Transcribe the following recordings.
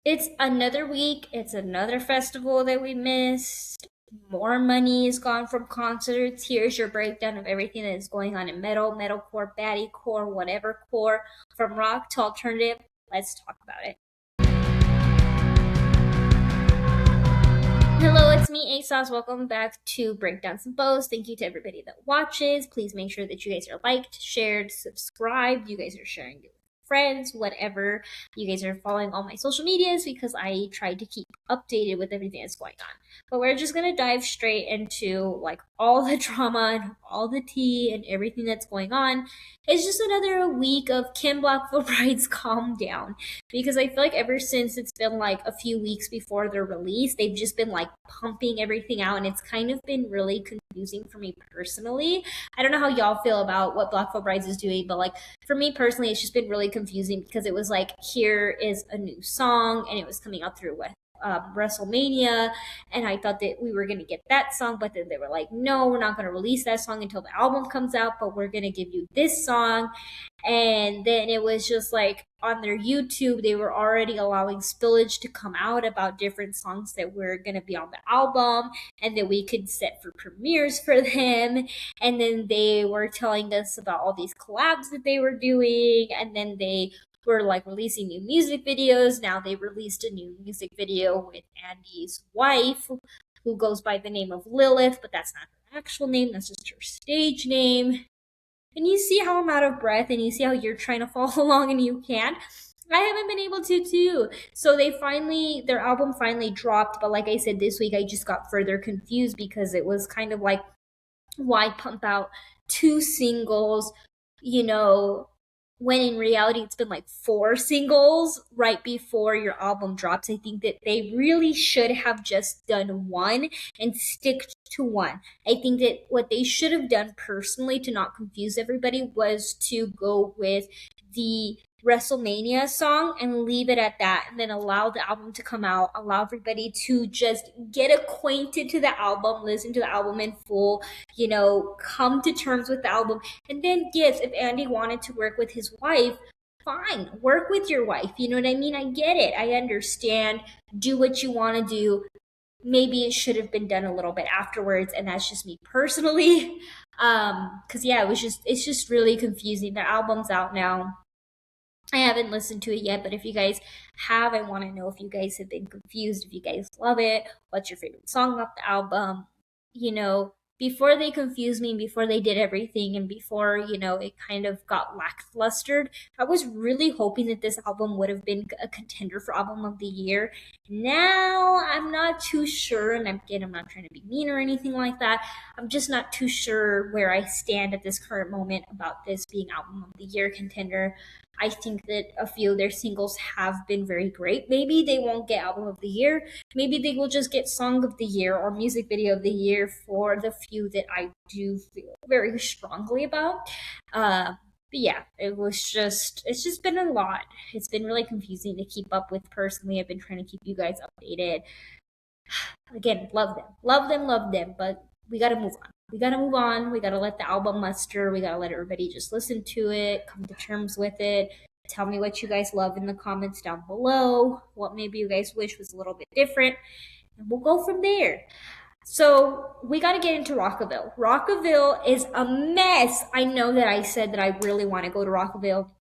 It's another week. It's another festival that we missed. More money is gone from concerts. Here's your breakdown of everything that is going on in metalcore, baddie core, whatever core, from rock to alternative. Let's talk about it. Hello, it's me, ASOS. Welcome back to Breakdowns and Bows. Thank you to everybody that watches. Please make sure that you guys are liked, shared, subscribed. You guys are sharing it with friends, whatever. You guys are following all my social medias because I try to keep updated with everything that's going on. But we're just gonna dive straight into like all the drama and all the tea and everything that's going on. It's just another week of Kim Blackful Bride's Calm Down, because I feel like ever since it's been like a few weeks before their release, they've just been like pumping everything out, and it's kind of been really confusing for me personally. I don't know how y'all feel about what Black Veil Brides is doing, but like for me personally, it's just been really confusing because it was like, here is a new song, and it was coming out through what WrestleMania, and I thought that we were gonna get that song, but then they were like, "No, we're not gonna release that song until the album comes out, but we're gonna give you this song." And then it was just like on their YouTube, they were already allowing spillage to come out about different songs that were going to be on the album and that we could set for premieres for them. And then they were telling us about all these collabs that they were doing. And then they were like releasing new music videos. Now they released a new music video with Andy's wife, who goes by the name of Lilith, but that's not her actual name, that's just her stage name. And you see how I'm out of breath, and you see how you're trying to follow along and you can't. I haven't been able to too. So their album finally dropped, but like I said, this week I just got further confused because it was kind of like, why pump out two singles, you know, when in reality it's been like four singles right before your album drops. I think that they really should have just done one and stick to one. I think that what they should have done personally to not confuse everybody was to go with the WrestleMania song and leave it at that, and then allow the album to come out, allow everybody to just get acquainted to the album, listen to the album in full, come to terms with the album. And then, yes, if Andy wanted to work with his wife, fine, work with your wife. You know what I mean? I get it. I understand. Do what you want to do. Maybe it should have been done a little bit afterwards, and that's just me personally. Because yeah, it's just really confusing. The album's out now. I haven't listened to it yet, but if you guys have, I want to know if you guys have been confused, if you guys love it, what's your favorite song off the album. Before they confused me, before they did everything, and before, it kind of got lacklustered, I was really hoping that this album would have been a contender for Album of the Year. Now, I'm not too sure, and again, I'm not trying to be mean or anything like that. I'm just not too sure where I stand at this current moment about this being Album of the Year contender. I think that a few of their singles have been very great. Maybe they won't get Album of the Year. Maybe they will just get Song of the Year or Music Video of the Year for the few that I do feel very strongly about. But yeah, it's just been a lot. It's been really confusing to keep up with personally. I've been trying to keep you guys updated. Again, love them. Love them, love them. But we got to move on. We got to move on. We got to let the album muster. We got to let everybody just listen to it, come to terms with it. Tell me what you guys love in the comments down below. What maybe you guys wish was a little bit different. And we'll go from there. So we got to get into Rockville. Rockville is a mess. I know that I said that I really want to go to Rockville.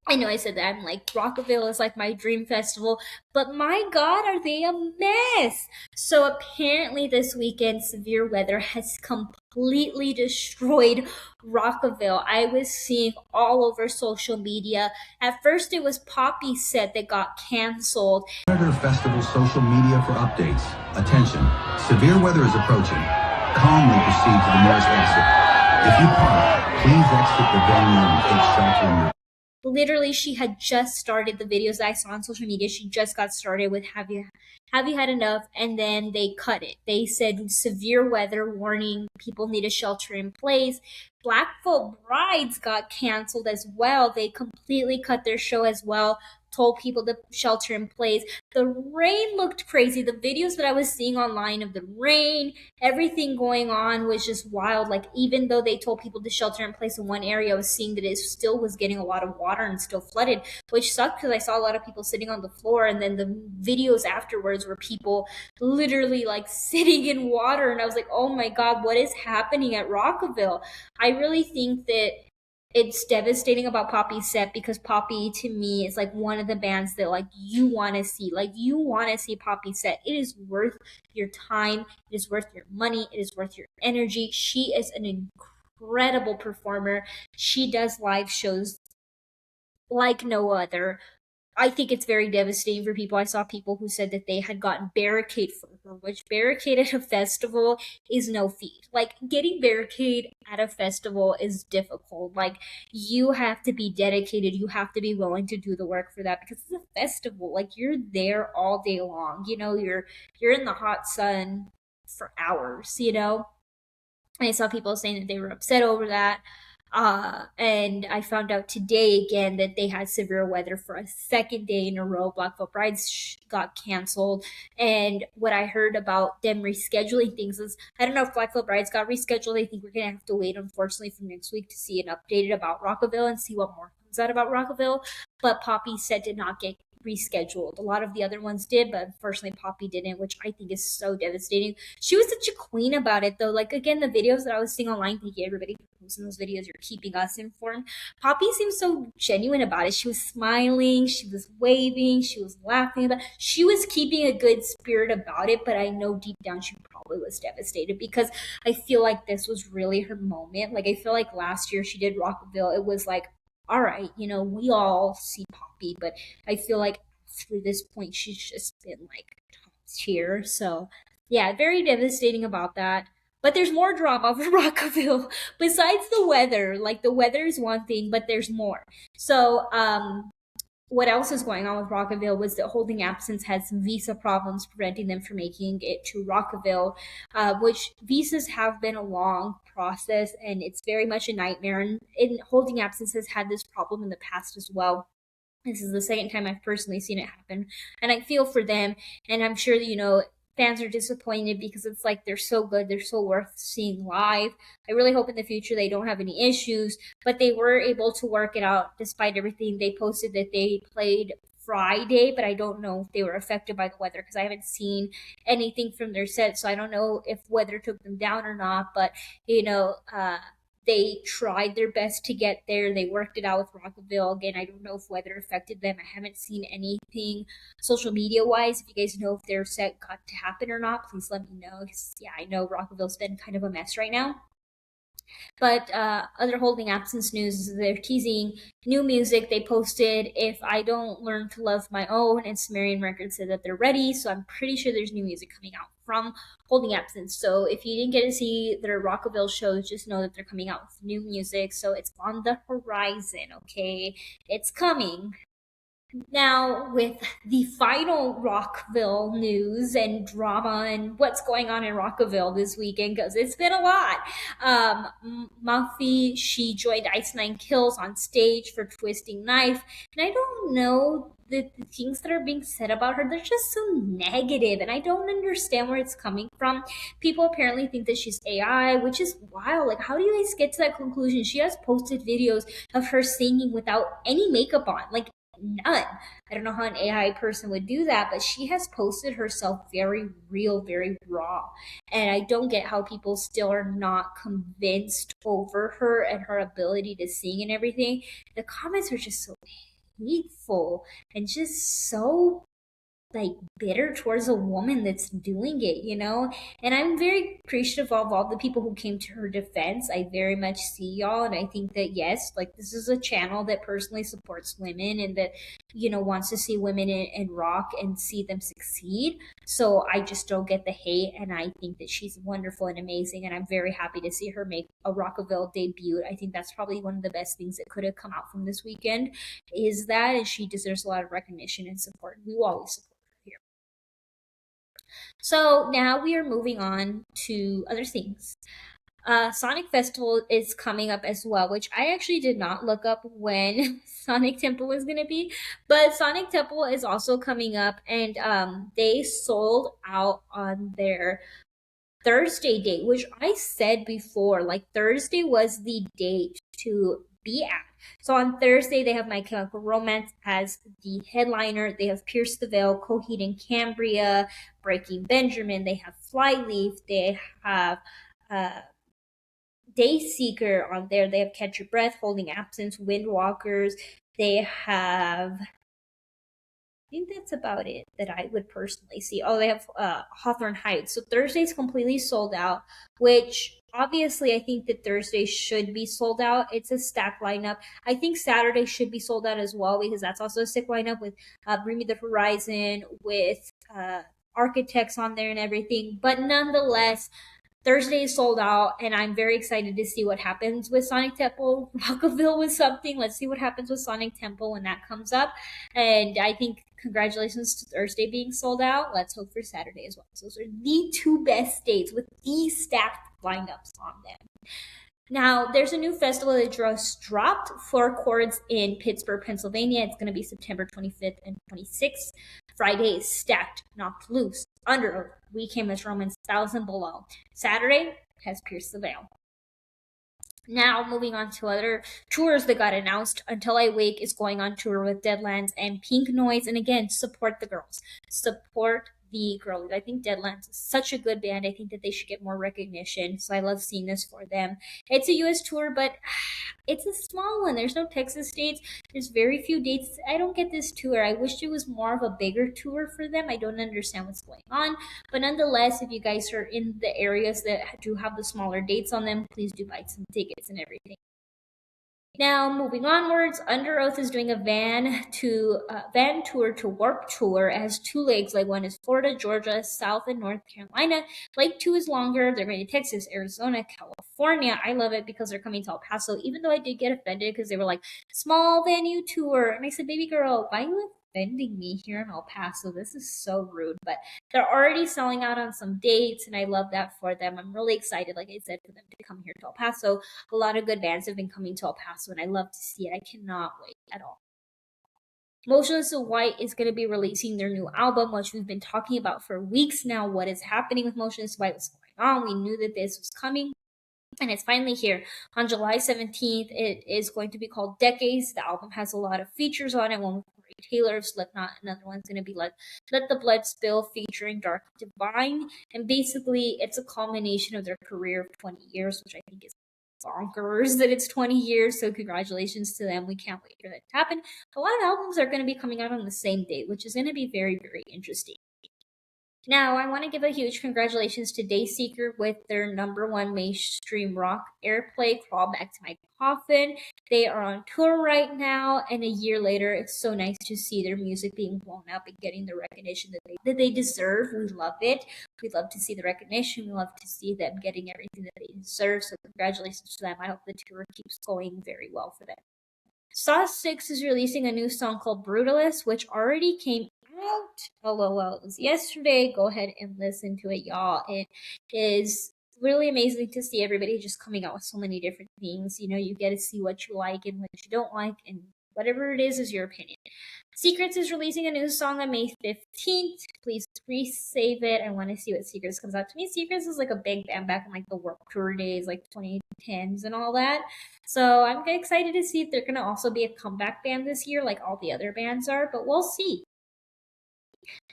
I know I said that I'm like, Rockville is like my dream festival, but my God, are they a mess? So apparently this weekend, severe weather has completely destroyed Rockville. I was seeing all over social media. At first, it was Poppy's set that got canceled. Monitor festival social media for updates. Attention, severe weather is approaching. Calmly proceed to the nearest exit. If you park, please exit the venue and take shelter in your. Literally, she had just started the videos I saw on social media. She just got started with have you had enough? And then they cut it. They said severe weather warning, people need a shelter in place. Blackfoot Brides got canceled as well. They completely cut their show as well. told people to shelter in place. The rain looked crazy. The videos that I was seeing online of the rain, everything going on was just wild. Like, even though they told people to shelter in place in one area, I was seeing that it still was getting a lot of water and still flooded, which sucked because I saw a lot of people sitting on the floor. And then the videos afterwards were people literally like sitting in water. And I was like, oh my God, what is happening at Rockville? I really think that it's devastating about Poppy's set, because Poppy to me is like one of the bands that like you want to see. Like, you want to see Poppy set. It is worth your time. It is worth your money. It is worth your energy. She is an incredible performer. She does live shows like no other. I think it's very devastating for people. I saw people who said that they had gotten barricade for her, which barricade at a festival is no feat. Like, getting barricade at a festival is difficult. Like, you have to be dedicated. You have to be willing to do the work for that, because it's a festival. Like, you're there all day long. You're in the hot sun for hours, And I saw people saying that they were upset over that. And I found out today again that they had severe weather for a second day in a row. Blackfoot Brides got canceled. And what I heard about them rescheduling things is, I don't know if Blackfoot Brides got rescheduled. I think we're going to have to wait, unfortunately, for next week to see an update about Rockville and see what more comes out about Rockville. But Poppy said did not get rescheduled. A lot of the other ones did, but unfortunately Poppy didn't, which I think is so devastating. She was such a queen about it though. Like, again, the videos that I was seeing online, thank you everybody for posting those videos. You're keeping us informed. Poppy seems so genuine about it. She was smiling, she was waving, she was laughing about it. She was keeping a good spirit about it, but I know deep down she probably was devastated, because I feel like this was really her moment. Like, I feel like last year she did Rockville, it was like, all right, we all see Poppy, but I feel like through this point she's just been like top tier. So yeah, very devastating about that. But there's more drama for Rockville besides the weather. Like, the weather is one thing, but there's more. So what else is going on with Rockville was that Holding Absence had some visa problems preventing them from making it to Rockville, which visas have been a long process and it's very much a nightmare. And Holding Absence has had this problem in the past as well. This is the second time I've personally seen it happen. And I feel for them. And I'm sure that, fans are disappointed, because it's like they're so good. They're so worth seeing live. I really hope in the future they don't have any issues. But they were able to work it out despite everything. They posted that they played Friday, but I don't know if they were affected by the weather, because I haven't seen anything from their set. So I don't know if weather took them down or not. But, they tried their best to get there. They worked it out with Rockville. Again, I don't know if weather affected them. I haven't seen anything social media wise. If you guys know if their set got to happen or not, please let me know. Yeah, I know Rockville's been kind of a mess right now. But other Holding Absence news is they're teasing new music. They posted "If I Don't Learn to Love My Own," and Sumerian Records said that they're ready. So I'm pretty sure there's new music coming out from Holding Absence. So if you didn't get to see their Rockville shows, just know that they're coming out with new music. So it's on the horizon, okay? It's coming. Now, with the final Rockville news and drama and what's going on in Rockville this weekend, because it's been a lot. Muffy, she joined Ice Nine Kills on stage for Twisting Knife, and I don't know, the things that are being said about her, they're just so negative, and I don't understand where it's coming from. People apparently think that she's AI, which is wild. Like, how do you guys get to that conclusion? She has posted videos of her singing without any makeup on. Like, none. I don't know how an AI person would do that, but she has posted herself very real, very raw. And I don't get how people still are not convinced over her and her ability to sing and everything. The comments are just so hateful and just so like bitter towards a woman that's doing it. And I'm very appreciative of all the people who came to her defense. I very much see y'all, and I think that yes, like, this is a channel that personally supports women and that wants to see women in rock and see them succeed. So I just don't get the hate, and I think that she's wonderful and amazing, and I'm very happy to see her make a Rockville debut. I think that's probably one of the best things that could have come out from this weekend, is that, and she deserves a lot of recognition and support. We will always support. So now we are moving on to other things. Sonic Festival is coming up as well, which I actually did not look up when Sonic Temple was gonna be, but Sonic Temple is also coming up, and they sold out on their Thursday date, which I said before, like Thursday was the date to be at. So on Thursday, they have My Chemical Romance as the headliner. They have Pierce the Veil, Coheed and Cambria, Breaking Benjamin. They have Flyleaf. They have uh, Dayseeker on there. They have Catch Your Breath, Holding Absence, Windwalkers. They have, I think that's about it that I would personally see. Oh, they have Hawthorne Heights. So Thursday's completely sold out, which obviously I think that Thursday should be sold out. It's a stacked lineup. I think Saturday should be sold out as well because that's also a sick lineup with Bring Me the Horizon, with Architects on there and everything. But nonetheless, Thursday is sold out, and I'm very excited to see what happens with Sonic Temple. Rockville was something. Let's see what happens with Sonic Temple when that comes up. And I think congratulations to Thursday being sold out. Let's hope for Saturday as well. So those are the two best dates with these stacked lineups on them. Now, there's a new festival that just dropped for Chords in Pittsburgh, Pennsylvania. It's going to be September 25th and 26th. Friday is Stacked, Knocked Loose, Underoath, We Came as Romans, Thousand Below. Saturday has Pierce the Veil. Now, moving on to other tours that got announced. Until I Wake is going on tour with Deadlands and Pink Noise. And again, support the girls. Support the girls. I think Deadlands is such a good band. I think that they should get more recognition. So I love seeing this for them. It's a US tour, but it's a small one. There's no Texas dates. There's very few dates. I don't get this tour. I wish it was more of a bigger tour for them. I don't understand what's going on. But nonetheless, if you guys are in the areas that do have the smaller dates on them, please do buy some tickets and everything. Now, moving onwards, Underoath is doing a van tour to Warp Tour. It has two legs. Leg one is Florida, Georgia, South and North Carolina. Leg two is longer. They're going to Texas, Arizona, California. I love it because they're coming to El Paso. Even though I did get offended because they were like small venue tour, and I said, "Baby girl, why are you offending me here in El Paso? This is so rude." But they're already selling out on some dates, and I love that for them. I'm really excited, like I said, for them to come here to El Paso. A lot of good bands have been coming to El Paso, and I love to see it. I cannot wait at all. Motionless in White is going to be releasing their new album, which we've been talking about for weeks now. What is happening with Motionless in White? What's going on? We knew that this was coming, and it's finally here. On July 17th, it is going to be called Decades. The album has a lot of features on it. One with Corey Taylor of Slipknot. Another one's going to be like Let the Blood Spill featuring Dark Divine. And basically, it's a culmination of their career of 20 years, which I think is bonkers that it's 20 years. So congratulations to them. We can't wait for that to happen. A lot of albums are going to be coming out on the same date, which is going to be very, very interesting. Now, I want to give a huge congratulations to Dayseeker with their number one mainstream rock airplay, Crawl Back to My Coffin. They are on tour right now, and a year later, it's so nice to see their music being blown up and getting the recognition that they deserve. We love it. We love to see the recognition. We love to see them getting everything that they deserve. So congratulations to them. I hope the tour keeps going very well for them. Sauce 6 is releasing a new song called Brutalist, which already came out. LOL, it was yesterday. Go ahead and listen to it, y'all. It is really amazing to see everybody just coming out with so many different things. You know, you get to see what you like and what you don't like, and whatever it is your opinion. Secrets is releasing a new song on May 15th. Please pre-save it. I want to see what Secrets comes out. To me, Secrets is like a big band back in like the Warped Tour days, like 2010s and all that. So I'm excited to see if they're going to also be a comeback band this year, like all the other bands are, but we'll see.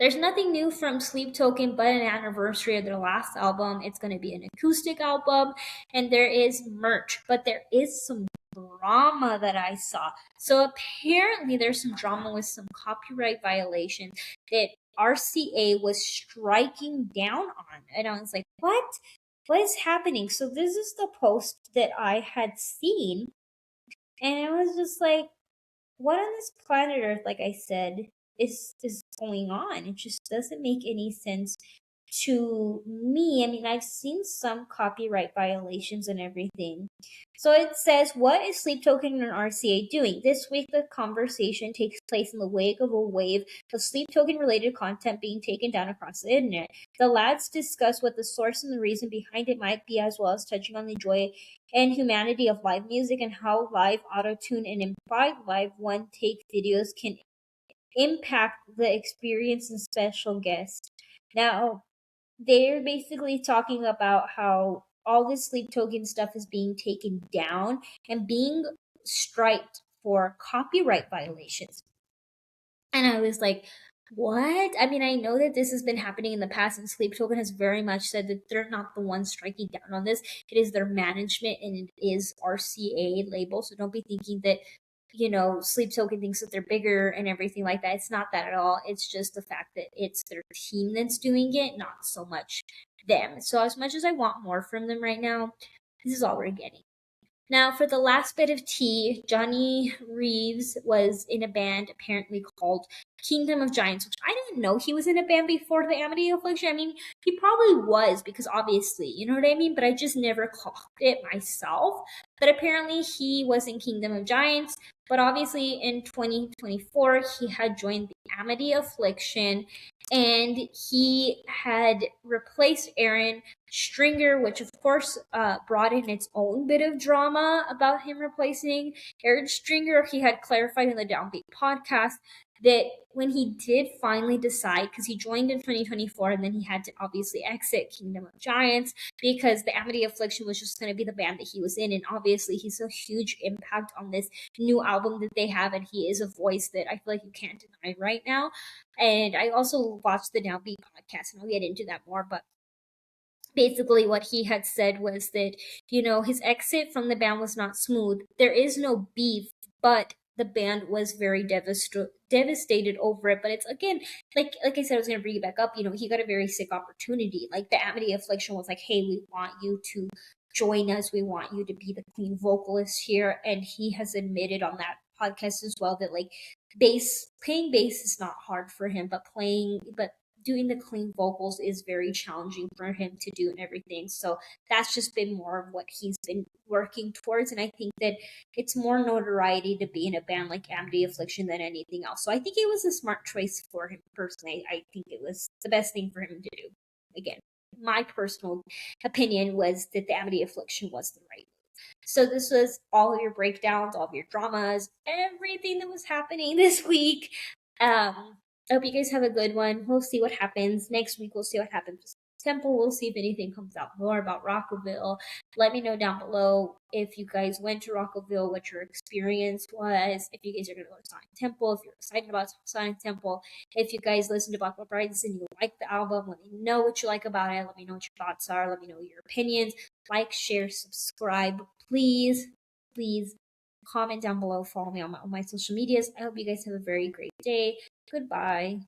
There's nothing new from Sleep Token but an anniversary of their last album. It's going to be an acoustic album, and there is merch, but there is some drama that I saw. So apparently there's some drama with some copyright violations that RCA was striking down on. And I was like, what? What is happening? So this is the post that I had seen, and I was just like, what on this planet Earth, like I said, is going on? It just doesn't make any sense to me, I mean, I've seen some copyright violations and everything. So it says, what is Sleep Token and RCA doing? This week, the conversation takes place in the wake of a wave of Sleep Token related content being taken down across the internet. The lads discuss what the source and the reason behind it might be, as well as touching on the joy and humanity of live music and how live auto-tune and implied live one take videos can impact the experience and special guests. Now, they're basically talking about how all this sleep token stuff is being taken down and being striked for copyright violations. And I was like, what? I mean, I know that this has been happening in the past, and Sleep Token has very much said that they're not the ones striking down on this. It is their management and it is RCA label. So don't be thinking that, Sleep Token thinks that they're bigger and everything like that. It's not that at all. It's just the fact that it's their team that's doing it, not so much them. So as much as I want more from them right now, this is all we're getting. Now, for the last bit of tea, Johnny Reeves was in a band apparently called Kingdom of Giants, which I didn't know he was in a band before the Amity Affliction. I mean, he probably was because obviously, you know what I mean? But I just never clocked it myself. But apparently, he was in Kingdom of Giants. But obviously, in 2024, he had joined the Amity Affliction and he had replaced Aaron Stringer, which of course brought in its own bit of drama about him replacing Aaron Stringer. He had clarified in the Downbeat podcast that when he did finally decide, because he joined in 2024 and then he had to obviously exit Kingdom of Giants because the Amity Affliction was just going to be the band that he was in. And obviously, he's a huge impact on this new album that they have. And he is a voice that I feel like you can't deny right now. And I also watched the Downbeat podcast, and I'll get into that more. But basically what he had said was that, his exit from the band was not smooth. There is no beef, but the band was very devastated over it. But it's, again, like I said, I was going to bring it back up. He got a very sick opportunity. Like the Amity Affliction was like, hey, we want you to join us. We want you to be the clean vocalist here. And he has admitted on that podcast as well that like playing bass is not hard for him, but doing the clean vocals is very challenging for him to do and everything. So that's just been more of what he's been working towards. And I think that it's more notoriety to be in a band like Amity Affliction than anything else. So I think it was a smart choice for him personally. I think it was the best thing for him to do. Again, my personal opinion was that the Amity Affliction was the right move. So this was all of your breakdowns, all of your dramas, everything that was happening this week. I hope you guys have a good one. We'll see what happens. Next week, we'll see what happens with Temple. We'll see if anything comes out more about Rockville. Let me know down below if you guys went to Rockville, what your experience was, if you guys are going to go to Sonic Temple, if you're excited about Sonic Temple, if you guys listen to Black Brides and you like the album, let me know what you like about it. Let me know what your thoughts are. Let me know your opinions. Like, share, subscribe. Please, please comment down below. Follow me on my social medias. I hope you guys have a very great day. Goodbye.